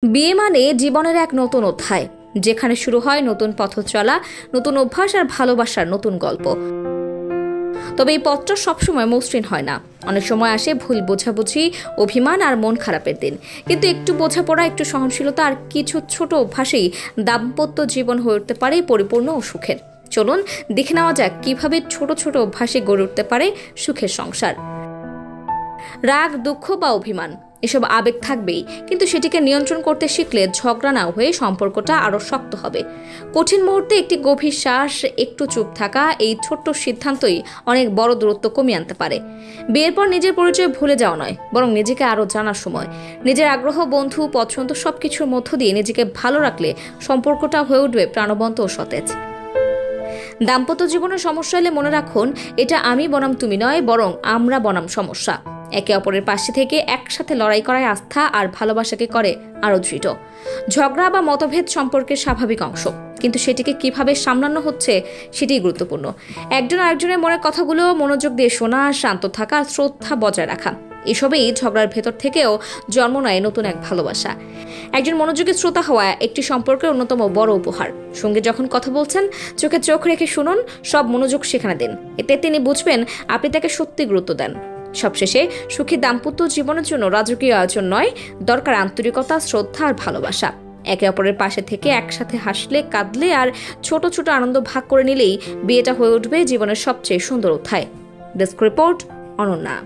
বিয়ে মানে জীবনের এক নতুন অধ্যায়, যেখানে শুরু হয় নতুন পথ চলা, নতুন অভ্যাস আর ভালোবাসার নতুন গল্প। তবে এই পথটা সবসময় মসৃণ হয় না। অনেক সময় আসে ভুল বোঝাবুঝি, অভিমান আর মন খারাপের দিন। কিন্তু একটু বোঝাপড়া, একটু সহনশীলতা আর কিছু ছোট অভ্যাসেই দাম্পত্য জীবন হয়ে উঠতে পারে পরিপূর্ণ ও সুখের। চলুন দেখে নেওয়া যাক কিভাবে ছোট ছোট অভ্যাসে গড়ে উঠতে পারে সুখের সংসার। রাগ, দুঃখ বা অভিমান এসব আবেগ থাকবেই, কিন্তু সেটিকে নিয়ন্ত্রণ করতে শিখলে ঝগড়া না হয়ে সম্পর্কটা আরো শক্ত হবে। কঠিন মুহূর্তে একটি গভীর শ্বাস, একটু চুপ থাকা, এই ছোট্ট সিদ্ধান্তই অনেক বড় দূরত্ব কমিয়ে আনতে পারে। বিয়ের পর নিজের পরিচয় ভুলে যাওয়া নয়, বরং নিজেকে আরো জানার সময়। নিজের আগ্রহ, বন্ধু, পছন্দ সবকিছুর মধ্য দিয়ে নিজেকে ভালো রাখলে সম্পর্কটা হয়ে উঠবে প্রাণবন্ত ও সতেজ। দাম্পত্য জীবনের সমস্যা এলে মনে রাখুন, এটা আমি বনাম তুমি নয়, বরং আমরা বনাম সমস্যা। একে অপরের পাশে থেকে একসাথে লড়াই করায় আস্থা আর ভালোবাসাকে করে আরো দৃঢ়। ঝগড়া বা মতভেদ সম্পর্কের স্বাভাবিক অংশ, কিন্তু সেটিকে কিভাবে সামলানো হচ্ছে সেটিই গুরুত্বপূর্ণ। একজন আরেকজনের মনের কথাগুলো মনোযোগ দিয়ে শোনা, শান্ত থাকা, শ্রদ্ধা বজায় রাখা, এসবেই ঝগড়ার ভেতর থেকেও জন্ম নেয় নতুন এক ভালোবাসা। একজন মনোযোগী শ্রোতা হওয়া একটি সম্পর্কের অন্যতম বড় উপহার। সঙ্গে যখন কথা বলছেন, চোখে চোখ রেখে শুনুন, সব মনোযোগ সেখানে দিন। এতে তিনি বুঝবেন আপনি তাকে সত্যি গুরুত্ব দেন। সবশেষে সুখী দাম্পত্য জীবনের জন্য রাজকীয় আয়োজন নয়, দরকার আন্তরিকতা, শ্রদ্ধা আর ভালোবাসা। একে অপরের পাশে থেকে একসাথে হাসলে, কাঁদলে আর ছোট ছোট আনন্দ ভাগ করে নিলেই বিয়েটা হয়ে উঠবে জীবনের সবচেয়ে সুন্দর অধ্যায়। Desk report, Ananya.